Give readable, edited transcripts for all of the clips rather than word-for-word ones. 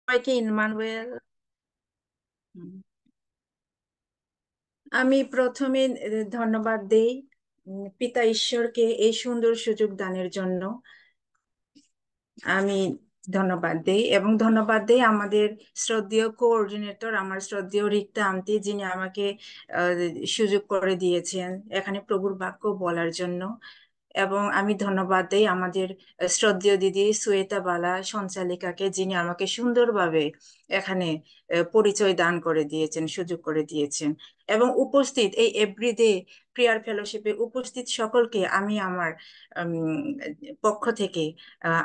সবাইকে ইম্মানুয়েল। হুম। আমি প্রথমে ধন্যবাদ দেই পিতা ঈশ্বরকে এই সুন্দর সুযোগ দানের জন্য। আমি ধন্যবাদ দেই এবং ধন্যবাদ দেই আমাদের শ্রদ্ধেয় কোঅর্ডিনেটর, আমার শ্রদ্ধেয় রিক্তা আন্টি, যিনি আমাকে আহ, সুযোগ করে দিয়েছেন এখানে প্রভুর বাক্য বলার জন্য। এবং আমি ধন্যবাদ দেই আমাদের শ্রদ্ধেয় দিদি সুয়েতা বালা সঞ্চালিকাকে, যিনি আমাকে সুন্দরভাবে এখানে পরিচয় দান করে দিয়েছেন, সুযোগ করে দিয়েছেন। এবং উপস্থিত এই এভরিডে প্রেয়ার ফেলোশিপে উপস্থিত সকলকে আমি আমার উম, পক্ষ থেকে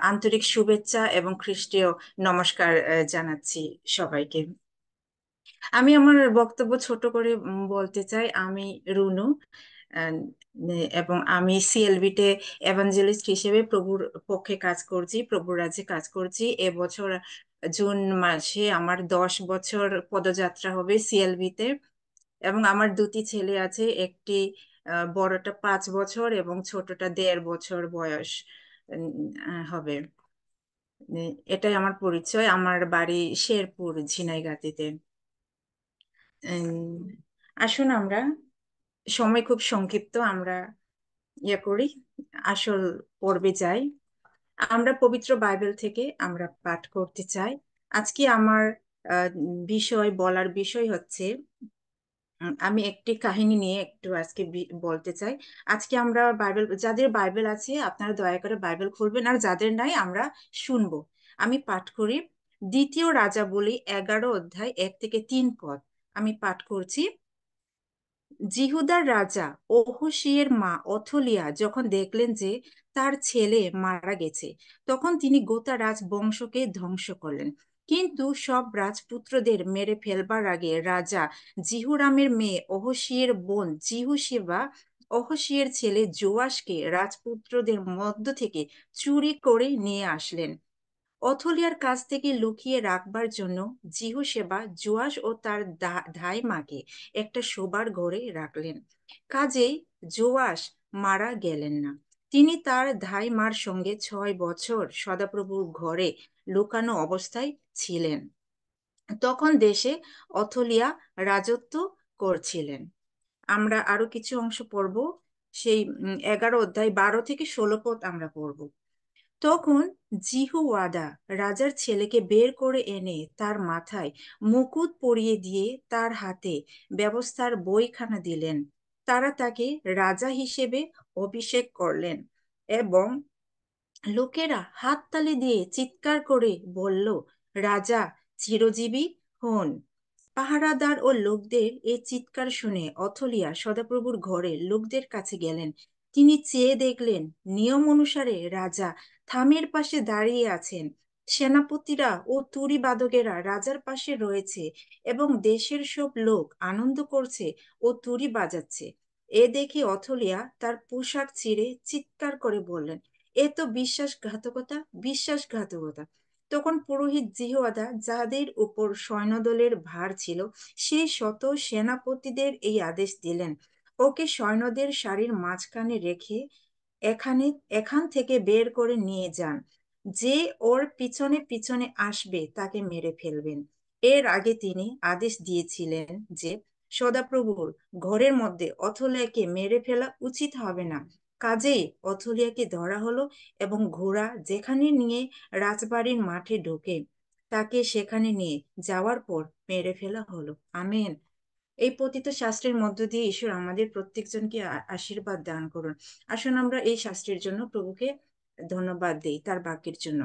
আন্তরিক শুভেচ্ছা এবং খ্রিস্টীয় নমস্কার জানাচ্ছি সবাইকে। আমি আমার বক্তব্য ছোট করে বলতে চাই। আমি রুনু, আহ, এবং আমি সিএলবিতে এভাঞ্জেলিস্ট হিসেবে প্রভুর পক্ষে কাজ করছি, প্রভুর রাজ্যে কাজ করছি। এবছর জুন মাসে আমার 10 বছর পদযাত্রা হবে সিএলবিতে। এবং আমার দুটি ছেলে আছে, একটি বড়টা 5 বছর এবং ছোটটা 1.5 বছর বয়স হবে। এটাই আমার পরিচয়। আমার বাড়ি শেরপুর, ঝিনাইগাতীতে। উম, আসুন আমরা, সময় খুব সংক্ষিপ্ত, আমরা করি, আসল পর্বে যাই। আমরা পবিত্র বাইবেল থেকে আমরা পাঠ করতে চাই। আজকে আমার বলার বিষয় হচ্ছে, আমি একটি কাহিনী নিয়ে একটু আজকে বলতে চাই। আজকে আমরা বাইবেল, যাদের বাইবেল আছে আপনারা দয়া করে বাইবেল খুলবেন, আর যাদের নাই আমরা শুনবো। আমি পাঠ করি। দ্বিতীয় রাজা বলি 11 অধ্যায় 1 থেকে 3 পদ। আমি পাঠ করছি। জিহুদার রাজা ওহোশিয়ের মা অথলিয়া যখন দেখলেন যে তার ছেলে মারা গেছে, তখন তিনি গোটা রাজবংশকে ধ্বংস করলেন। কিন্তু সব রাজপুত্রদের মেরে ফেলবার আগে রাজা জিহুরামের মেয়ে অহসিয়ের বোন জিহুশিবা অহসিয়ের ছেলে জোয়াশকে রাজপুত্রদের মধ্য থেকে চুরি করে নিয়ে আসলেন। অথলিয়ার কাছ থেকে লুকিয়ে রাখবার জন্য জিহোশেবা জোয়াশ ও তার ধাইমাকে একটা শোবার ঘরে রাখলেন। কাজেই জোয়াশ মারা গেলেন না। তিনি তার ধাইমার সঙ্গে 6 বছর সদাপ্রভুর ঘরে লুকানো অবস্থায় ছিলেন। তখন দেশে অথলিয়া রাজত্ব করছিলেন। আমরা আরো কিছু অংশ পড়ব। সেই 11 অধ্যায় 12 থেকে 16 পদ আমরা পড়ব। তখন জিহুয়াদা রাজার ছেলেকে বের করে এনে তার মাথায় মুকুট পরিয়ে দিয়ে তার হাতে ব্যবস্থার বইখানা দিলেন। তারা তাকে রাজা হিসেবে অভিষেক করলেন এবং লোকেরা হাততালি দিয়ে চিৎকার করে বলল, রাজা চিরজীবী হন। পাহারাদার ও লোকদের এই চিৎকার শুনে অথলিয়া সদাপ্রভুর ঘরে লোকদের কাছে গেলেন। তিনি চেয়ে দেখলেন, নিয়ম অনুসারে রাজা থামের পাশে দাঁড়িয়ে আছেন। সেনাপতিরা ও তুরি বাদকেরা রাজার পাশে রয়েছে এবং দেশের সব লোক আনন্দ করছে ও তুরি বাজাচ্ছে। এ দেখে অথলিয়া তার পোশাক ছিঁড়ে চিৎকার করে বললেন, এ তো বিশ্বাসঘাতকতা, বিশ্বাসঘাতকতা। তখন পুরোহিত জিহোয়াদা, যাদের উপর সৈন্যদলের ভার ছিল, সেই শত সেনাপতিদের এই আদেশ দিলেন, ওকে সৈন্যদের সারির মাঝখানে রেখে এখানে এখান থেকে বের করে নিয়ে যান। যে ওর পিছনে পিছনে আসবে তাকে মেরে ফেলবেন। এর আগে তিনি আদেশ দিয়েছিলেন যে সদাপ্রভুর ঘরের মধ্যে অথলিয়াকে মেরে ফেলা উচিত হবে না। কাজেই অথলিয়াকে ধরা হলো এবং ঘোড়া যেখানে নিয়ে রাজবাড়ির মাঠে ঢোকে তাকে সেখানে নিয়ে যাওয়ার পর মেরে ফেলা হলো। আমেন। এই পতিত শাস্ত্রের মধ্য দিয়ে ঈশ্বর আমাদের প্রত্যেকজনকে আশীর্বাদ দান করুন। আসুন আমরা এই শাস্ত্রের জন্য প্রভুকে ধন্যবাদ দেই, তার বাক্যের জন্য।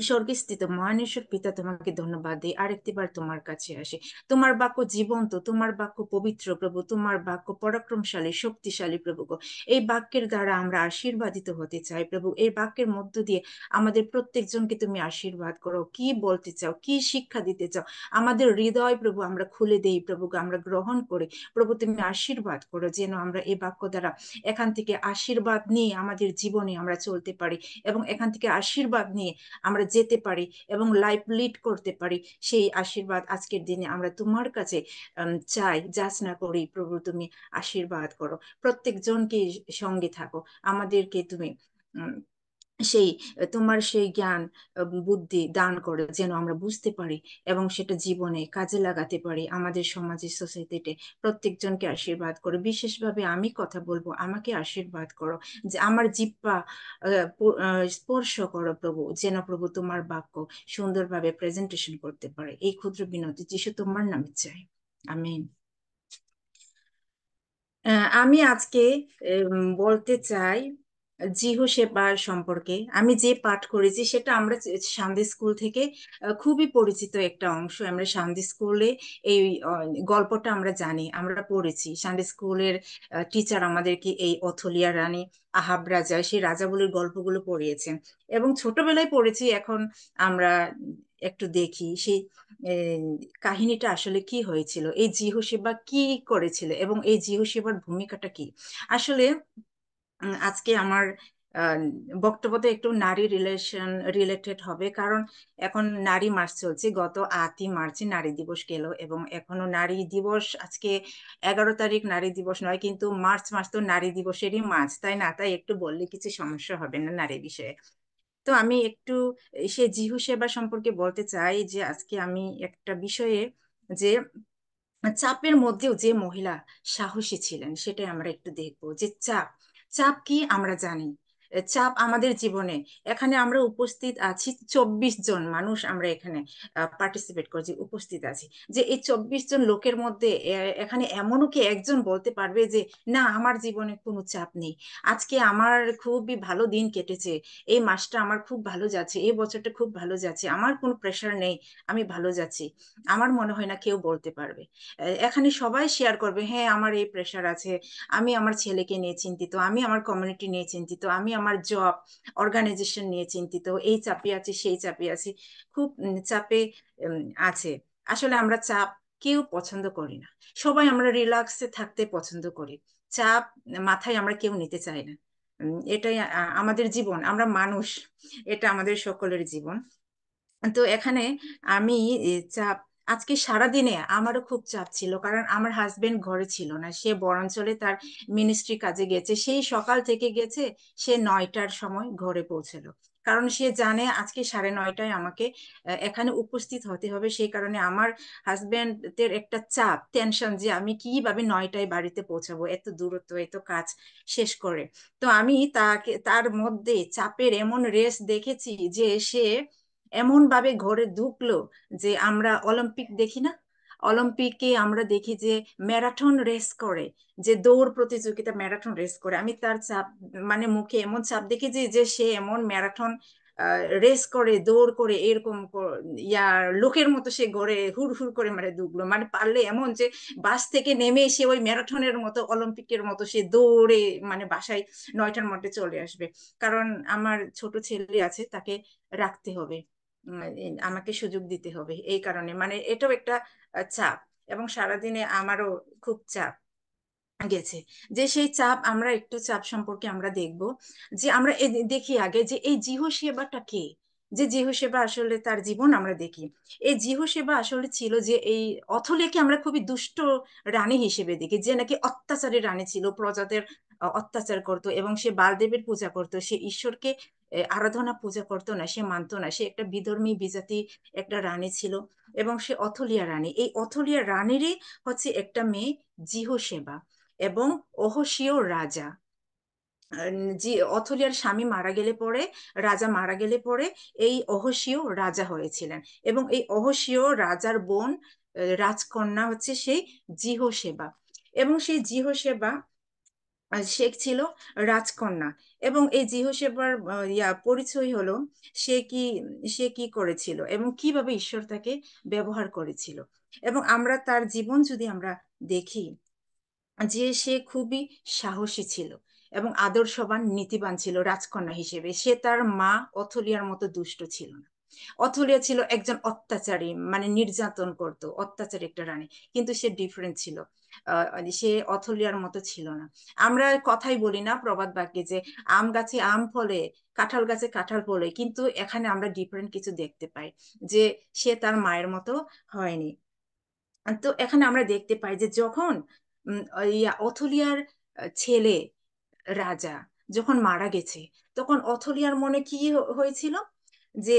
স্বর্গস্থিত মহান ঈশ্বর পিতা, তোমাকে ধন্যবাদ দিই, আরেকটিবার তোমার কাছে আসে। তোমার বাক্য জীবন্ত, তোমার বাক্য পবিত্র প্রভু, তোমার বাক্য পরাক্রমশালী শক্তিশালী প্রভু গো। এই বাক্যের দ্বারা আমরা আশীর্বাদিত হতে চাই প্রভু। এই বাক্যের মধ্য দিয়ে আমাদের প্রত্যেকজনকে তুমি আশীর্বাদ করো। কি বলতে চাও, কি শিক্ষা দিতে চাও, আমাদের হৃদয় প্রভু আমরা খুলে দেই প্রভু, আমরা গ্রহণ করি প্রভু। তুমি আশীর্বাদ করো যেন আমরা এই বাক্য দ্বারা এখান থেকে আশীর্বাদ নিয়ে আমাদের জীবনে আমরা চলতে পারি, এবং এখান থেকে আশীর্বাদ নিয়ে আমরা যেতে পারি এবং লাইফ লিড করতে পারি। সেই আশীর্বাদ আজকের দিনে আমরা তোমার কাছে চাই, যাচনা করি প্রভু। তুমি আশীর্বাদ করো, প্রত্যেকজনকে সঙ্গে থাকো, আমাদেরকে তুমি সেই তোমার সেই জ্ঞান বুদ্ধি দান করে যেন আমরা বুঝতে পারি এবং সেটা জীবনে কাজে লাগাতে পারি, আমাদের সমাজে সোসাইটিতে প্রত্যেকজনকে আশীর্বাদ করো। বিশেষভাবে আমি কথা বলবো, আমাকে আশীর্বাদ করো, যে আমার জিহ্বা স্পর্শ করো প্রভু, যেন প্রভু তোমার বাক্য সুন্দরভাবে প্রেজেন্টেশন করতে পারে। এই ক্ষুদ্র বিনতি যিশু তোমার নামে চাই, আমিন। আমি আজকে বলতে চাই জিহু সেবার সম্পর্কে। আমি যে পাঠ করেছি সেটা আমরা সান্ধ্যে স্কুল থেকে খুবই পরিচিত একটা অংশ। আমরা সান্ধ্যে স্কুলে এই গল্পটা আমরা জানি, আমরা পড়েছি। সান্ধ্যে স্কুলের টিচার আমাদেরকে এই অথলিয়া রানী, আহাব রাজা, সেই রাজাগুলির গল্পগুলো পড়িয়েছেন এবং ছোটবেলায় পড়েছি। এখন আমরা একটু দেখি সেই এই কাহিনীটা আসলে কি হয়েছিল, এই জিহোশিবা কি করেছিল এবং এই জিহোশিবার ভূমিকাটা কি আসলে। আজকে আমার আহ, বক্তব্যটা একটু নারী রিলেটেড হবে, কারণ এখন নারী মাস চলছে। গত 8ই মার্চে নারী দিবস গেল এবং এখনো নারী দিবস আজকে 11 তারিখ, নারী দিবস নয়, কিন্তু মার্চ মাস তো নারী দিবসেরই মাস, তাই না? তাই একটু বললে কিছু সমস্যা হবে না নারী বিষয়ে। তো আমি একটু সে জিহু সেবা সম্পর্কে বলতে চাই যে আজকে আমি একটা বিষয়ে, যে চাপের মধ্যেও যে মহিলা সাহসী ছিলেন সেটাই আমরা একটু দেখবো। যে চাপ, চাপ কি আমরা জানি। চাপ আমাদের জীবনে, এখানে আমরা উপস্থিত আছি 24 জন মানুষ, আমরা এখানে পার্টিসিপেট করছি, উপস্থিত আছি। যে এই 24 জন লোকের মধ্যে এখানে এমনও কি একজন বলতে পারবে যে না, আমার জীবনে কোনো চাপ নেই, আজকে আমার খুবই ভালো দিন কেটেছে, এই মাসটা আমার খুব ভালো যাচ্ছে, এই বছরটা খুব ভালো যাচ্ছে, আমার কোনো প্রেশার নেই, আমি ভালো যাচ্ছি? আমার মনে হয় না কেউ বলতে পারবে। এখানে সবাই শেয়ার করবে, হ্যাঁ আমার এই প্রেশার আছে, আমি আমার ছেলেকে নিয়ে চিন্তিত, আমি আমার কমিউনিটি নিয়ে চিন্তিত, আমি আমার জব অর্গানাইজেশন নিয়ে চিন্তিত, এই চাপে আছি সেই চাপে আছি, খুব চাপে উম, আছে। আসলে আমরা চাপ কেউ পছন্দ করি না, সবাই আমরা রিল্যাক্সে থাকতে পছন্দ করি। চাপ মাথায় আমরা কেউ নিতে চাই না। এটাই আমাদের জীবন, আমরা মানুষ, এটা আমাদের সকলের জীবন। তো এখানে আমি চাপ, আজকে সারাদিনে আমারও খুব চাপ ছিল, কারণ আমার হাজবেন্ড ঘরে ছিল না, সে বনাঞ্চলে তার মিনিস্ট্রি কাজে গেছে, সেই সকাল থেকে গেছে, সে 9টার সময় ঘরে পৌঁছলো। কারণ সে জানে আজকে 9:30টায় আমাকে এখানে উপস্থিত হতে হবে, সেই কারণে আমার হাজবেন্ডের একটা চাপ, টেনশন, যে আমি কিভাবে 9টায় বাড়িতে পৌঁছাবো, এত দূরত্ব, এত কাজ শেষ করে। তো আমি তাকে, তার মধ্যে চাপের এমন রেস দেখেছি যে সে এমন ভাবে ঘরে ঢুকলো, যে আমরা অলিম্পিক দেখি না, অলিম্পিকে আমরা দেখি যে ম্যারাথন রেস করে, যে দৌড় প্রতিযোগিতা ম্যারাথন রেস করে, আমি তার চাপ, মানে মুখে এমন চাপ দেখেছি যে সে এমন ম্যারাথন রেস করে, দৌড় করে, এরকম ইয়ার লোকের মতো সে ঘরে হুড় হুড় করে মানে ঢুকলো, মানে পারলে এমন যে বাস থেকে নেমে সে ওই ম্যারাথনের মতো, অলিম্পিকের মতো সে দৌড়ে মানে বাসায় 9টার মধ্যে চলে আসবে। কারণ আমার ছোট ছেলে আছে, তাকে রাখতে হবে, আমাকে সুযোগ দিতে হবে, এই কারণে মানে এটাও একটা চাপ। এবং সারাদিনে আমারও খুব চাপ গেছে। যে সেই চাপ, আমরা একটু চাপ সম্পর্কে আমরা দেখব। যে আমরা দেখি আগে যে এই জিহ সেবাটা কে, যে জিহ সেবা আসলে তার জীবন আমরা দেখি। এই জিহ সেবা আসলে ছিল যে এই অথলেকে আমরা খুবই দুষ্ট রানী হিসেবে দেখি, যে নাকি অত্যাচারী রানী ছিল, প্রজাদের অত্যাচার করতো এবং সে বালদেবের পূজা করতো, সে ঈশ্বরকে আরাধনা পূজা করতো না, সে মানতো না, সে একটা বিধর্মী বিজাতি একটা রানী ছিল। এবং সে অথলিয়া রানী, এই অথলিয়া রানীরই হচ্ছে একটা মেয়ে জিহ সেবা। এবং অহসীয় রাজা, যে অথলিয়ার স্বামী মারা গেলে পরে, রাজা মারা গেলে পরে এই অহসীয় রাজা হয়েছিলেন। এবং এই অহসীয় রাজার বোন রাজকন্যা হচ্ছে সেই জিহ সেবা। এবং সেই জিহ সেবা শেখ ছিল রাজকন্যা। এবং এই জিহ সেবার পরিচয় হলো সে কি, সে কি করেছিল এবং কিভাবে ঈশ্বর তাকে ব্যবহার করেছিল। এবং আমরা তার জীবন যদি আমরা দেখি, যে সে খুবই সাহসী ছিল এবং আদর্শবান নীতিবান ছিল। রাজকন্যা হিসেবে সে তার মা অথলিয়ার মতো দুষ্ট ছিল না। অথলিয়া ছিল একজন অত্যাচারী, মানে নির্যাতন করত, অত্যাচারী একটা রানী, কিন্তু সে ডিফারেন্ট ছিল। সে অথলিয়ার মতো ছিল না। আমরা কথাই বলি না প্রবাদ বাক্যে যে আম গাছে আম ফলে, কাঁঠাল গাছে কাঁঠাল ফলে, কিন্তু এখানে আমরা ডিফারেন্ট কিছু দেখতে পাই, যে সে তার মায়ের মতো হয়নি। তো এখানে আমরা দেখতে পাই যে যখন অথলিয়ার ছেলে রাজা, যখন মারা গেছে, তখন অথলিয়ার মনে কি হয়েছিল, যে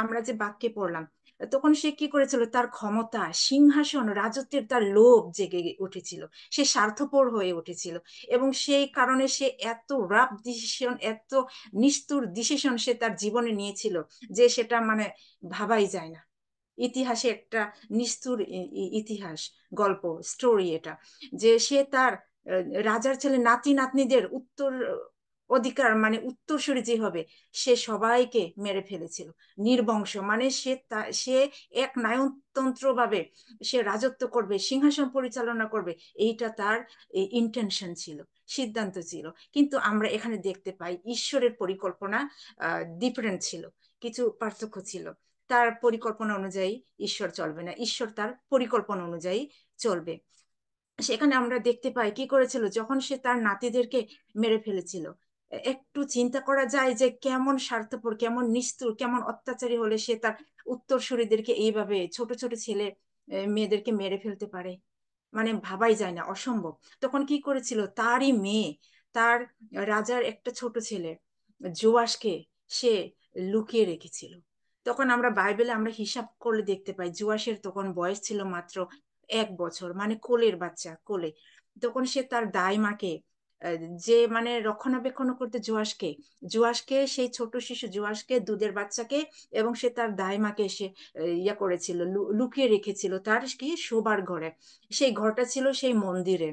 আমরা যে বাক্যে পড়লাম, তখন সে কি করেছিল, তার ক্ষমতা, সিংহাসন, রাজত্বের তার লোভ জেগে উঠেছিল। সে স্বার্থপর হয়ে উঠেছিল, এবং সেই কারণে সে এত রাফ ডিসিশন, এত নিষ্ঠুর ডিসিশন সে তার জীবনে নিয়েছিল, যে সেটা মানে ভাবাই যায় না। ইতিহাসে একটা নিষ্ঠুর ইতিহাস, গল্প, স্টোরি এটা, যে সে তার রাজার ছেলে নাতি নাতনিদের উত্তর অধিকার মানে উত্তরসূরি যে হবে, সে সবাইকে মেরে ফেলেছিল। নির্বংশ মানে সে এক নায়কতন্ত্র ভাবে সে রাজত্ব করবে, সিংহাসন পরিচালনা করবে, এইটা তার ইন্টেনশন ছিল, সিদ্ধান্ত ছিল। কিন্তু আমরা এখানে দেখতে পাই ঈশ্বরের পরিকল্পনা ডিফারেন্ট ছিল, কিছু পার্থক্য ছিল। তার পরিকল্পনা অনুযায়ী ঈশ্বর চলবে না, ঈশ্বর তার পরিকল্পনা অনুযায়ী চলবে। সেখানে আমরা দেখতে পাই কি করেছিল, যখন সে তার নাতিদেরকে মেরে ফেলেছিল, একটু চিন্তা করা যায় যে কেমন স্বার্থপর, কেমন নিষ্ঠুর, কেমন অত্যাচারী হলে সে তার উত্তরসূরিদেরকে এইভাবে, ছোট ছোট ছেলে মেয়েদেরকে মেরে ফেলতে পারে। মানে ভাবাই যায় না, অসম্ভব। তখন কি করেছিল, তারই মেয়ে, তার রাজার একটা ছোট ছেলে জোয়াসকে সে লুকিয়ে রেখেছিল। তখন আমরা বাইবেলে আমরা হিসাব করলে দেখতে পাই, জোয়াসের তখন বয়স ছিল মাত্র 1 বছর, মানে কোলের বাচ্চা, কোলে। তখন সে তার দাইমাকে, যে মানে রক্ষণাবেক্ষণ করতে জোয়াসকে, সেই ছোট শিশু জোয়াসকে, দুধের বাচ্চাকে, এবং সে তার দাইমাকে সে ইয়া করেছিল, লুকিয়ে রেখেছিল তার কি শোবার ঘরে। সেই ঘরটা ছিল সেই মন্দিরে,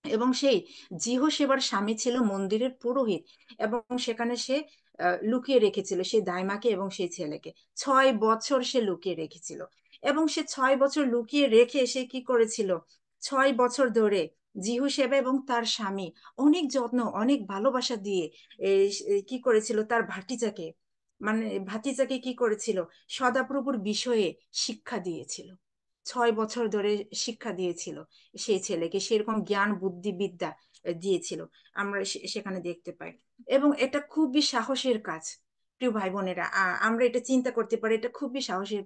এবং সেই সেবার স্বামী ছিল মন্দিরের পুরোহিত, এবং সেখানে সে লুকিয়ে রেখেছিল সেই দাইমাকে এবং সেই ছেলেকে। 6 বছর সে লুকিয়ে রেখেছিল, এবং সে 6 বছর লুকিয়ে রেখে সে কি করেছিল, 6 বছর ধরে সেবা এবং তার স্বামী অনেক যত্ন, অনেক ভালোবাসা দিয়ে কি করেছিল, তার ভাতিজাকে, মানে ভাতিজাকে কি করেছিল, সদাপ্রভুর বিষয়ে শিক্ষা দিয়েছিল। 6 বছর ধরে শিক্ষা দিয়েছিল সেই ছেলেকে, সেরকম জ্ঞান বুদ্ধি বিদ্যা দিয়েছিল, আমরা সেখানে দেখতে পাই। এবং এটা খুবই সাহসের কাজ, প্রিয় ভাই বোনেরা, আমরা এটা চিন্তা করতে পারি, এটা খুবই সাহসের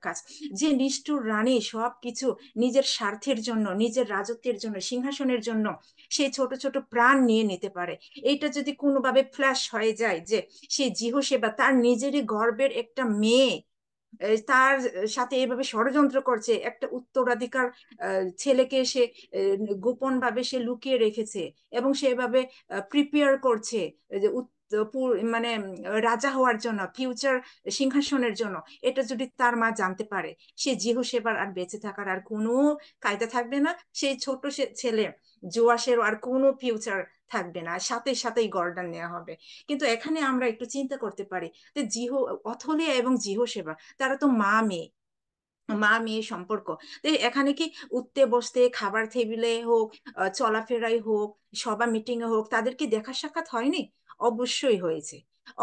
কাজ, যে নিষ্ঠুর রানী সবকিছু নিজের স্বার্থের জন্য, নিজের রাজত্বের জন্য, সিংহাসনের জন্য সেই ছোট ছোট প্রাণ নিয়ে নিতে পারে। এইটা যদি কোনোভাবে ফ্ল্যাশ হয়ে যায়, যে সেই সেবা তার নিজেরই গর্বের একটা মেয়ে তার সাথে এইভাবে ষড়যন্ত্র করছে, একটা উত্তরাধিকার ছেলেকে সে গোপন ভাবে সে লুকিয়ে রেখেছে, এবং সেভাবে প্রিপেয়ার করছে যে মানে রাজা হওয়ার জন্য, ফিউচার সিংহাসনের জন্য। এটা যদি তার মা জানতে পারে, সে সেবার আর বেঁচে থাকার আর কোনো কায়দা থাকবে না। সেই ছোট ছেলে জোয়াসের আর কোনো ফিউচার থাকবে না, সাথে সাথেই গর্ডান নেওয়া হবে। কিন্তু এখানে আমরা একটু চিন্তা করতে পারি যে অথলিয়া এবং সেবা, তারা তো মা মেয়ে, মা মেয়ে সম্পর্ক। তো এখানে কি উঠতে বসতে, খাবার টেবিলে হোক, চলাফেরাই হোক, সভা মিটিং এ হোক, তাদের কি দেখা সাক্ষাৎ হয়নি? অবশ্যই হয়েছে,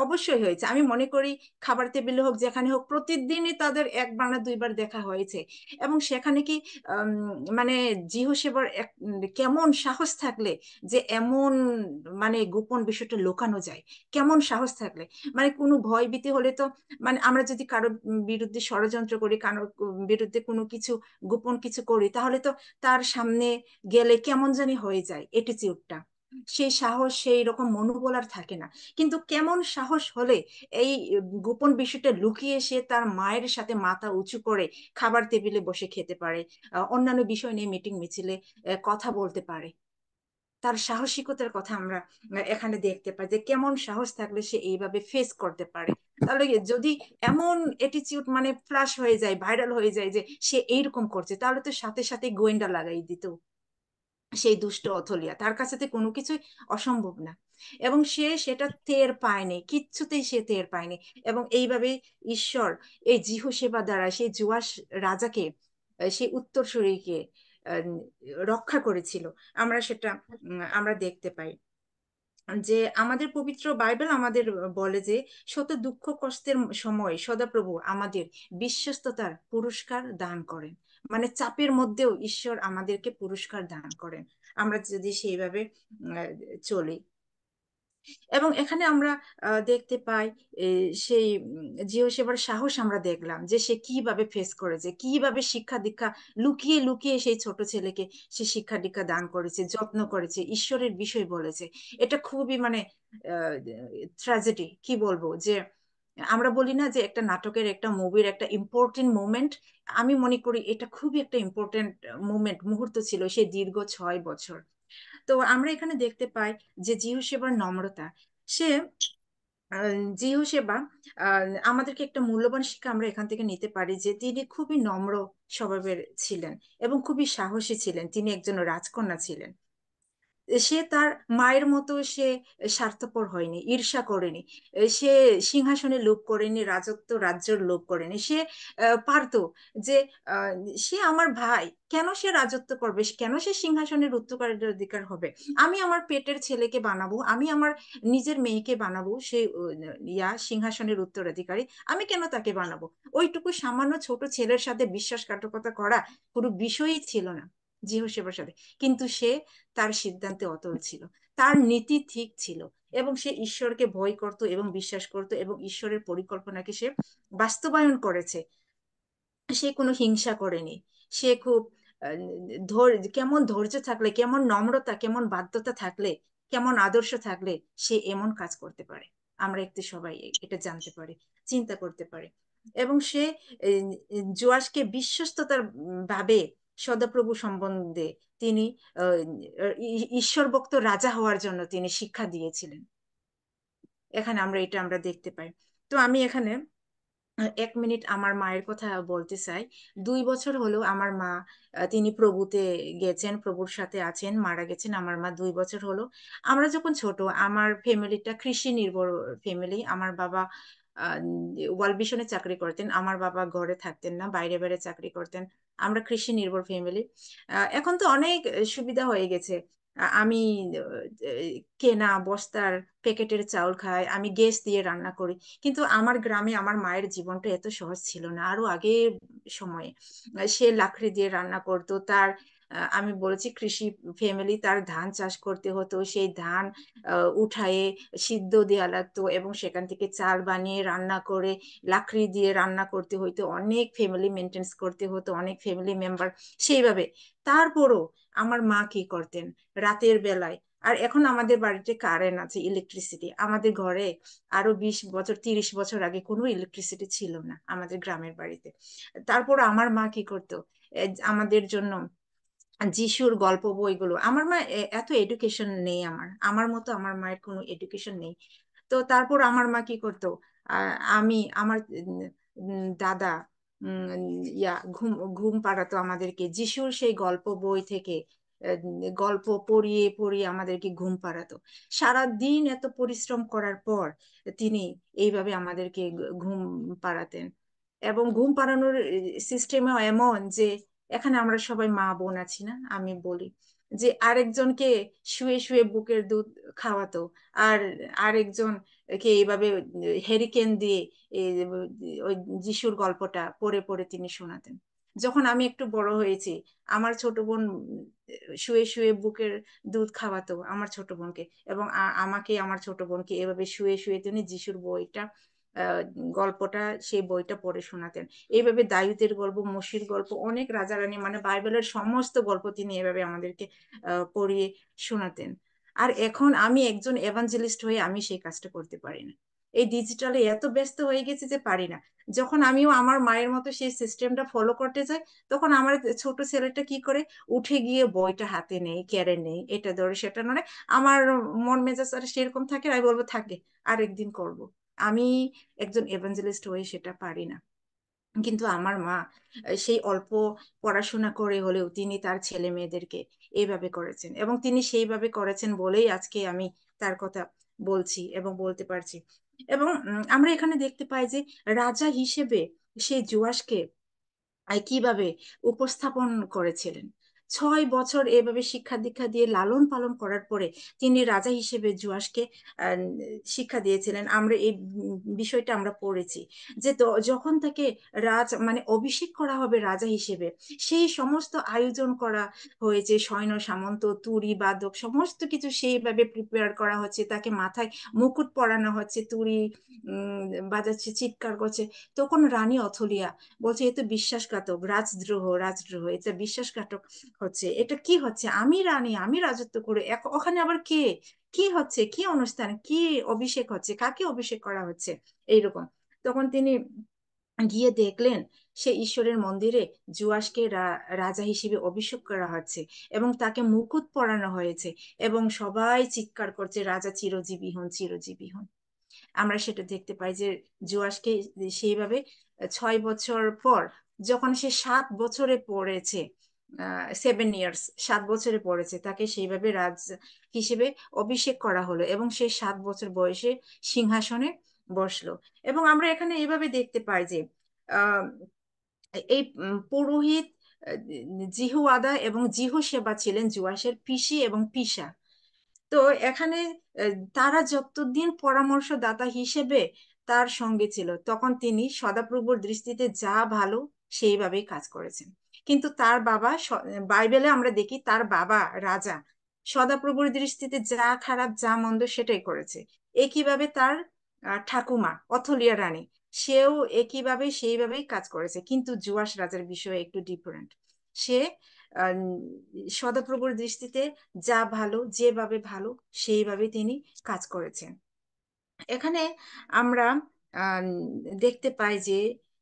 অবশ্যই হয়েছে। আমি মনে করি খাবার টেবিলে হোক, যেখানে হোক, প্রতিদিনই তাদের একবার না দুইবার দেখা হয়েছে। এবং সেখানে কি আম, মানে সেবার কেমন সাহস থাকলে যে এমন মানে গোপন বিষয়টা লুকানো যায়, কেমন সাহস থাকলে, মানে কোনো ভয় ভীতি হলে তো, মানে আমরা যদি কারো বিরুদ্ধে ষড়যন্ত্র করি, কারো বিরুদ্ধে কোনো কিছু গোপন কিছু করি, তাহলে তো তার সামনে গেলে কেমন জানি হয়ে যায় অ্যাটিটিউডটা, সেই সাহস, সেই রকম মনোবল আর থাকে না। কিন্তু কেমন সাহস হলে এই গোপন বিষয়টা লুকিয়ে সে তার মায়ের সাথে মাথা উঁচু করে খাবার টেবিলে বসে খেতে পারে, অন্যান্য বিষয় নিয়ে মিটিং মিছিলে কথা বলতে পারে। তার সাহসিকতার কথা আমরা এখানে দেখতে পাই, যে কেমন সাহস থাকলে সে এইভাবে ফেস করতে পারে। তাহলে যদি এমন অ্যাটিটিউড মানে ফ্লাশ হয়ে যায়, ভাইরাল হয়ে যায় যে সে এইরকম করছে, তাহলে তো সাথে সাথে গোয়েন্দা লাগাই দিত সেই দুষ্ট অথলিয়া, তার কাছে তো কোনো কিছুই অসম্ভব না। এবং সে সেটা টের পায়নি, কিচ্ছুতেই সে টের পায়নি। এবং এইভাবে ঈশ্বর এই সেবা দ্বারা সেই জুয়াস রাজাকে, সেই উত্তরসূরিকে আহ, রক্ষা করেছিল। আমরা সেটা আমরা দেখতে পাই, যে আমাদের পবিত্র বাইবেল আমাদের বলে যে শত দুঃখ কষ্টের সময় সদাপ্রভু আমাদের বিশ্বস্ততার পুরস্কার দান করেন। মানে চাপের মধ্যেও ঈশ্বর আমাদেরকে পুরস্কার দান করেন, আমরা যদি সেইভাবে চলি। এবং এখানে আমরা দেখতে পাই সেই জিও সেবার সাহস আমরা দেখলাম যে সে কিভাবে ফেস করেছে, কিভাবে শিক্ষা দীক্ষা লুকিয়ে লুকিয়ে সেই ছোট ছেলেকে সে শিক্ষা দীক্ষা দান করেছে, যত্ন করেছে, ঈশ্বরের বিষয় বলেছে। এটা খুবই মানে ট্র্যাজেডি কি বলবো, যে আমরা বলি না যে একটা নাটকের একটা মুভির একটা ইম্পর্টেন্ট মোমেন্ট, আমি মনে করি এটা খুবই একটা ইম্পর্টেন্ট মোমেন্ট, মুহূর্ত ছিল সেই দীর্ঘ 6 বছর। তো আমরা এখানে দেখতে পাই যে জিহু সেবার নম্রতা। সে জিহু সেবা আমাদেরকে একটা মূল্যবান শিক্ষা আমরা এখান থেকে নিতে পারি যে তিনি খুবই নম্র স্বভাবের ছিলেন এবং খুবই সাহসী ছিলেন, তিনি একজন রাজকন্যা ছিলেন। সে তার মায়ের মতো সে স্বার্থপর হয়নি, ঈর্ষা করেনি, সে সিংহাসনে লোভ করেনি, রাজত্ব রাজ্যের লোভ করেনি। সে পারতো যে আহ, সে আমার ভাই, কেন সে রাজত্ব করবে, কেন সে সিংহাসনের উত্তরাধিকার হবে? আমি আমার পেটের ছেলেকে বানাবো, আমি আমার নিজের মেয়েকে বানাবো সে সিংহাসনের উত্তরাধিকারী, আমি কেন তাকে বানাবো? ওইটুকু সামান্য ছোট ছেলের সাথে বিশ্বাসঘাতকতা করা কোনো বিষয়ই ছিল না জিহোশেবার সাথে। কিন্তু সে তার সিদ্ধান্তে অটল ছিল, তার নীতি ঠিক ছিল, এবং সে ঈশ্বরকে ভয় করত এবং বিশ্বাস করত, এবং ঈশ্বরের পরিকল্পনাকে সে বাস্তবায়ন করেছে। সে কোনো হিংসা করেনি। সে খুব কেমন ধৈর্য থাকলে, কেমন নম্রতা, কেমন বাধ্যতা থাকলে, কেমন আদর্শ থাকলে সে এমন কাজ করতে পারে, আমরা একটু সবাই এটা জানতে পারি, চিন্তা করতে পারি। এবং সে জোয়াসকে বিশ্বস্ততার ভাবে সদাপ্রভু সম্বন্ধে তিনি ঈশ্বর ভক্ত রাজা হওয়ার জন্য তিনি শিক্ষা দিয়েছিলেন। এখানে আমরা দেখতে পাই। তো আমি এখানে 1 মিনিট আমার মায়ের কথা বলতে চাই। 2 বছর হলো আমার মা, তিনি প্রভুতে গেছেন, প্রভুর সাথে আছেন, মারা গেছেন আমার মা 2 বছর হলো। আমরা যখন ছোট, আমার ফ্যামিলিটা কৃষি নির্ভর ফ্যামিলি। আমার বাবা ওয়ার্ল্ড ভিশনে চাকরি করতেন, আমার বাবা ঘরে থাকতেন না, বাইরে বাইরে চাকরি করতেন। আমরা কৃষি নির্ভর ফ্যামিলি। এখন তো অনেক সুবিধা হয়ে গেছে। আমি কেনা বস্তার প্যাকেটের চাউল খাই, আমি গ্যাস দিয়ে রান্না করি। কিন্তু আমার গ্রামে আমার মায়ের জীবনটা এত সহজ ছিল না, আরো আগে সময়ে। সে লাকড়ি দিয়ে রান্না করতো, তার আমি বলেছি কৃষি ফ্যামিলি, তার ধান চাষ করতে হতো, সেই ধান উঠায়ে সিদ্ধ দেওয়া লাগতো, এবং সেখান থেকে চাল বানিয়ে রান্না করে লাকড়ি দিয়ে রান্না করতে হইতো, অনেক ফ্যামিলি মেনটেন্স করতে হতো, অনেক ফ্যামিলি মেম্বার সেইভাবে। তারপরও আমার মা কি করতেন রাতের বেলায়, আর এখন আমাদের বাড়িতে কারেন্ট আছে, ইলেকট্রিসিটি, আমাদের ঘরে আরো 20 বছর 30 বছর আগে কোনো ইলেকট্রিসিটি ছিল না আমাদের গ্রামের বাড়িতে। তারপর আমার মা কি করতো, আমাদের জন্য যিশুর গল্প বইগুলো, আমার মা এত এডুকেশন নেই, আমার আমার মতো আমার মায়ের কোনো এডুকেশন নেই। তো তারপর আমার মা কি করতো, আমি আমার দাদা উম, ঘুম ঘুম পাড়াতো আমাদেরকে যিশুর সেই গল্প বই থেকে। গল্প পড়িয়ে পড়িয়ে আমাদেরকে ঘুম পাড়াতো। সারা দিন এত পরিশ্রম করার পর তিনি এইভাবে আমাদেরকে ঘুম পাড়াতেন। এবং ঘুম পাড়ানোর সিস্টেমও এমন যে, এখানে আমরা সবাই মা বোন আছি না, আমি বলি যে আরেকজনকে শুয়ে শুয়ে বুকের দুধ খাওয়াতো, আর আরেকজন কে এইভাবে হেরিকেন দিয়ে এই ওই যিশুর গল্পটা পড়ে পড়ে তিনি শোনাতেন। যখন আমি একটু বড় হয়েছি, আমার ছোট বোন শুয়ে শুয়ে বুকের দুধ খাওয়াতো আমার ছোট বোনকে, এবং আমাকে আমার ছোট বোনকে এভাবে শুয়ে শুয়ে তিনি যিশুর বইটা আহ, গল্পটা সেই বইটা পড়ে শোনাতেন। এইভাবে দায়ুতের গল্প, মসির গল্প, অনেক রাজা রানী মানে বাইবেলের সমস্ত গল্প তিনি এভাবে আমাদেরকে পড়িয়ে শোনাতেন। আর এখন আমি একজন এভাঞ্জেলিস্ট হয়ে আমি সেই কাজটা করতে পারি না, এই ডিজিটালে এত ব্যস্ত হয়ে গেছে যে পারি না। যখন আমিও আমার মায়ের মতো সেই সিস্টেমটা ফলো করতে যাই, তখন আমার ছোট ছেলেটা কি করে, উঠে গিয়ে বইটা হাতে নেই, কেড়ে নেই, এটা ধরে সেটা নয়। আমার মন মেজাজ আর সেরকম থাকে, আমি বলবো থাকে, আরেকদিন করব। আমি একজন এভাঞ্জেলিস্ট হয়ে সেটা পারি না। কিন্তু আমার মা সেই অল্প পড়াশোনা করে হলেও তিনি তার ছেলে মেয়েদেরকে এইভাবে করেছেন, এবং তিনি সেইভাবে করেছেন বলেই আজকে আমি তার কথা বলছি এবং বলতে পারছি। এবং আমরা এখানে দেখতে পাই যে রাজা হিসেবে সেই জোয়াসকে কিভাবে উপস্থাপন করেছিলেন। 6 বছর এভাবে শিক্ষা দীক্ষা দিয়ে লালন পালন করার পরে তিনি রাজা হিসেবে জুয়াসকে আহ, শিক্ষা দিয়েছিলেন। আমরা এই বিষয়টা আমরা পড়েছি যে যখন তাকে মানে অভিষেক করা হবে রাজা হিসেবে, সেই সমস্ত আয়োজন করা হয়েছে, সৈন্য সামন্ত তুড়ি বাদক সমস্ত কিছু সেইভাবে প্রিপেয়ার করা হচ্ছে, তাকে মাথায় মুকুট পরানো হচ্ছে, তুড়ি উম বাজাচ্ছে, চিৎকার করছে। তখন রানী অথলিয়া বলছে এ তো বিশ্বাসঘাতক, রাজদ্রোহ, রাজদ্রোহ, এটা বিশ্বাসঘাতক হচ্ছে, এটা কি হচ্ছে, আমি রানী, আমি রাজত্ব করে ওখানে আবার কে, কি হচ্ছে, কি অনুষ্ঠান, কি অভিষেক হচ্ছে, কাকে অভিষেক করা হচ্ছে, এইরকম। তখন তিনি গিয়ে দেখলেন সে ঈশ্বরের মন্দিরে জুয়াসকে রাজা হিসেবে অভিষেক করা হচ্ছে এবং তাকে মুকুট পরানো হয়েছে, এবং সবাই চিৎকার করছে রাজা চিরজীবী হন, চিরজীবী হন। আমরা সেটা দেখতে পাই যে জুয়াসকে সেইভাবে 6 বছর পর, যখন সে 7 বছরে পড়েছে, 7 ইয়ার্স, 7 বছরে পড়েছে, তাকে সেইভাবে রাজ হিসেবে অভিষেক করা হলো এবং সে 7 বছর বয়সে সিংহাসনে বসলো। এবং আমরা এখানে এইভাবে দেখতে পাই যে আহ এই পুরোহিত জিহুয়াদা এবং জিহুশেবা ছিলেন জুয়াসের পিসি এবং পিসা। তো এখানে তারা যতদিন পরামর্শদাতা হিসেবে তার সঙ্গে ছিল, তখন তিনি সদাপ্রভুর দৃষ্টিতে যা ভালো সেইভাবেই কাজ করেছেন। কিন্তু তার বাবা বাইবেলে আমরা দেখি তার বাবা রাজা সদাপ্রভুর দৃষ্টিতে যা খারাপ যা মন্দ সেটাই করেছে। একইভাবে তার ঠাকুমা অথলিয়া রানী, সেও একইভাবে সেইভাবেই কাজ করেছে। কিন্তু জুয়াস রাজার বিষয়ে একটু ডিফারেন্ট। সে আহ, সদাপ্রভুর দৃষ্টিতে যা ভালো, যেভাবে ভালো সেইভাবে তিনি কাজ করেছেন। এখানে আমরা আহ, দেখতে পাই যে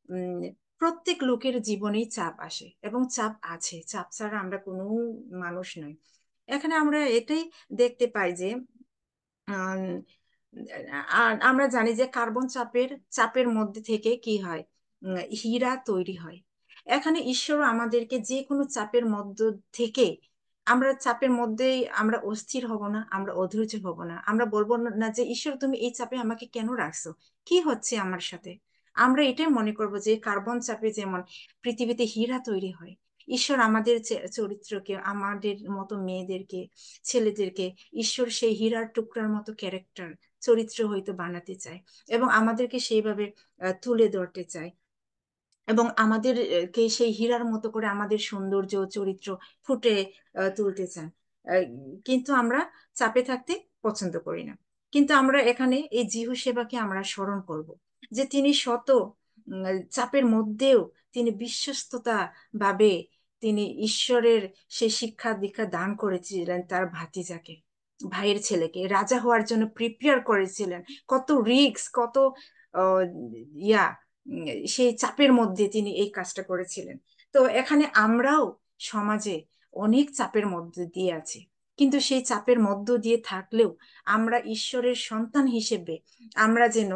উম, প্রত্যেক লোকের জীবনেই চাপ আসে এবং চাপ আছে, চাপ ছাড়া আমরা কোনো মানুষ নই। এখানে আমরা এটাই দেখতে পাই যে আম, আর আমরা জানি যে কার্বন চাপের চাপের মধ্যে থেকে কি হয়, হীরা তৈরি হয়। এখানে ঈশ্বর আমাদেরকে যে কোনো চাপের মধ্য থেকে, আমরা চাপের মধ্যেই আমরা অস্থির হব না, আমরা অধৈর্য হব না, আমরা বলবো না যে ঈশ্বর তুমি এই চাপে আমাকে কেন রাখছো, কি হচ্ছে আমার সাথে। আমরা এটাই মনে করব যে কার্বন চাপে যেমন পৃথিবীতে হীরা তৈরি হয়, ঈশ্বর আমাদের চরিত্রকে, আমাদের মতো মেয়েদেরকে, ছেলেদেরকে ঈশ্বর সেই হীরার টুকরার মতো ক্যারেক্টার, চরিত্র হয়তো বানাতে চায় এবং আমাদেরকে সেইভাবে তুলে ধরতে চায় এবং আমাদেরকে সেই হীরার মতো করে আমাদের সৌন্দর্য চরিত্র ফুটে তুলতে চান। আহ, কিন্তু আমরা চাপে থাকতে পছন্দ করি না। কিন্তু আমরা এখানে এই জিহু সেবাকে আমরা স্মরণ করব যে তিনি শত চাপের মধ্যেও তিনি বিশ্বস্ততা ভাবে তিনি ঈশ্বরের সেই শিক্ষা দীক্ষা দান করেছিলেন তার ভাতিজাকে, ভাইয়ের ছেলেকে রাজা হওয়ার জন্য প্রিপেয়ার করেছিলেন। কত রিস্ক, কত আহ, ইয়া উম, সেই চাপের মধ্যে তিনি এই কাজটা করেছিলেন। তো এখানে আমরাও সমাজে অনেক চাপের মধ্যে দিয়ে আছি, কিন্তু সেই চাপের মধ্য দিয়ে থাকলেও আমরা ঈশ্বরের সন্তান হিসেবে আমরা যেন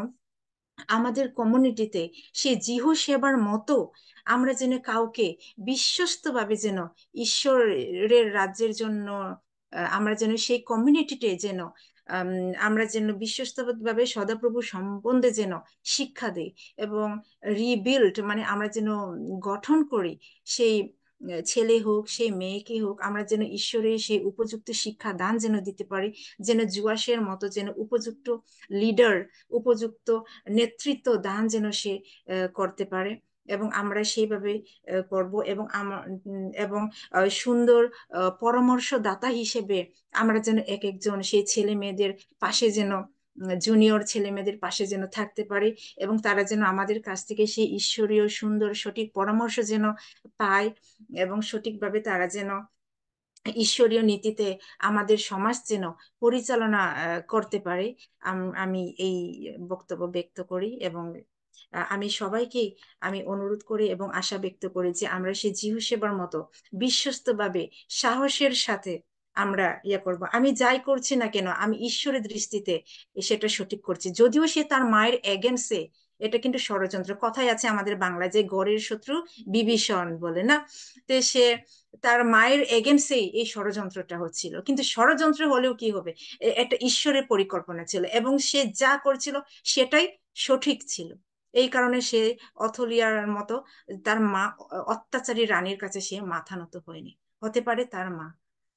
আমাদের কমিউনিটিতে সে জিহু সেবার মতো আমরা যেন কাউকে বিশ্বস্তভাবে যেন ঈশ্বরের রাজ্যের জন্য আমরা যেন সেই কমিউনিটিতে যেন আম, আমরা যেন বিশ্বস্তভাবে সদাপ্রভু সম্বন্ধে যেন শিক্ষা দেই এবং রিবিল্ড মানে আমরা যেন গঠন করি সেই ছেলে হোক সেই মেয়েকে হোক, আমরা যেন ঈশ্বরের সেই উপযুক্ত শিক্ষা দান যেন দিতে পারি, যেন জুয়াসের মতো যেন উপযুক্ত লিডার, উপযুক্ত নেতৃত্ব দান যেন সে করতে পারে। এবং আমরা সেইভাবে করব এবং এবং সুন্দর পরামর্শদাতা হিসেবে আমরা যেন এক একজন সেই ছেলে মেয়েদের পাশে যেন, জুনিয়র ছেলে মেয়েদের পাশে যেন থাকতে পারি এবং তারা যেন আমাদের কাছ থেকে সেই ঈশ্বরীয় সুন্দর সঠিক পরামর্শ যেন পায় এবং সঠিকভাবে তারা যেন ঈশ্বরীয় নীতিতে আমাদের সমাজ যেন পরিচালনা করতে পারে। আমি এই বক্তব্য ব্যক্ত করি এবং আমি সবাইকে আমি অনুরোধ করি এবং আশা ব্যক্ত করি যে আমরা সেই জিহু সেবার মতো বিশ্বস্তভাবে সাহসের সাথে আমরা করব। আমি যাই করছি না কেন আমি ঈশ্বরের দৃষ্টিতে সেটা সঠিক করছি, যদিও সে তার মায়ের এগেনস্টে, এটা কিন্তু ষড়যন্ত্র। কথাই আছে আমাদের বাংলায় যে ঘরের শত্রু বিভীষণ বলে না, তো সে তার মায়ের এগেনস্টেই এই ষড়যন্ত্রটা হচ্ছিল, কিন্তু ষড়যন্ত্র হলেও কি হবে, একটা ঈশ্বরের পরিকল্পনা ছিল এবং সে যা করছিল সেটাই সঠিক ছিল। এই কারণে সে অথলিয়ার মতো তার মা অত্যাচারী রানীর কাছে সে মাথা নত হয়নি। হতে পারে তার মা,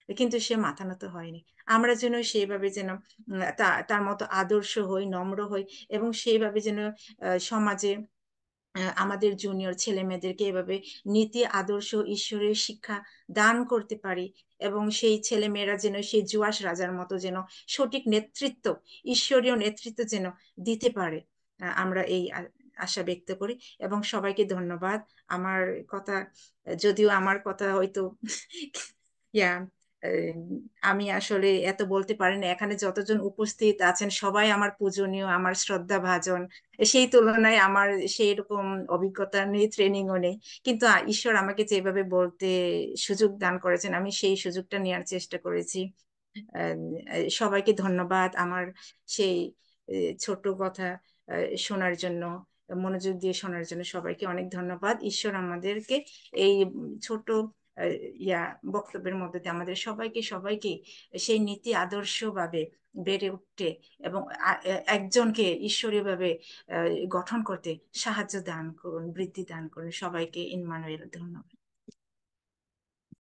কিন্তু সে মাথা নত হয়নি। আমরা যেন সেইভাবে যেন তার মতো আদর্শ হই, নম্র হই, এবং সেইভাবে যেন সমাজে আমাদের জুনিয়র ছেলে মেয়েদেরকে এভাবে নীতি আদর্শ ঈশ্বরের শিক্ষা দান করতে পারি, এবং সেই ছেলে মেয়েরা যেন সেই জুয়াস রাজার মতো যেন সঠিক নেতৃত্ব, ঈশ্বরীয় নেতৃত্ব যেন দিতে পারে। আমরা এই আশা ব্যক্ত করি, এবং সবাইকে ধন্যবাদ। আমার কথা, যদিও আমার কথা হয়তো ইয়া আহ, আমি আসলে এত বলতে পারি না, এখানে যতজন উপস্থিত আছেন সবাই আমার পূজনীয়, আমার শ্রদ্ধা ভাজন। সেই তুলনায় আমার সেই রকম অভিজ্ঞতা নেই, ট্রেনিংও নেই, কিন্তু ঈশ্বর আমাকে যেভাবে বলতে সুযোগ দান করেছেন, আমি সেই সুযোগটা নেওয়ার চেষ্টা করেছি। সবাইকে ধন্যবাদ আমার সেই ছোট কথা শোনার জন্য, মনোযোগ দিয়ে শোনার জন্য সবাইকে অনেক ধন্যবাদ। ঈশ্বর আমাদেরকে এই ছোট আহ, ইয়া বক্তব্যের মধ্যে দিয়ে আমাদের সবাইকে সবাইকে সেই নীতি আদর্শভাবে বেড়ে উঠতে এবং একজনকে ঈশ্বরীয়ভাবে গঠন করতে সাহায্য দান করুন, বৃদ্ধি দান করুন। সবাইকে ইম্মানুয়েল ধন্যবাদ।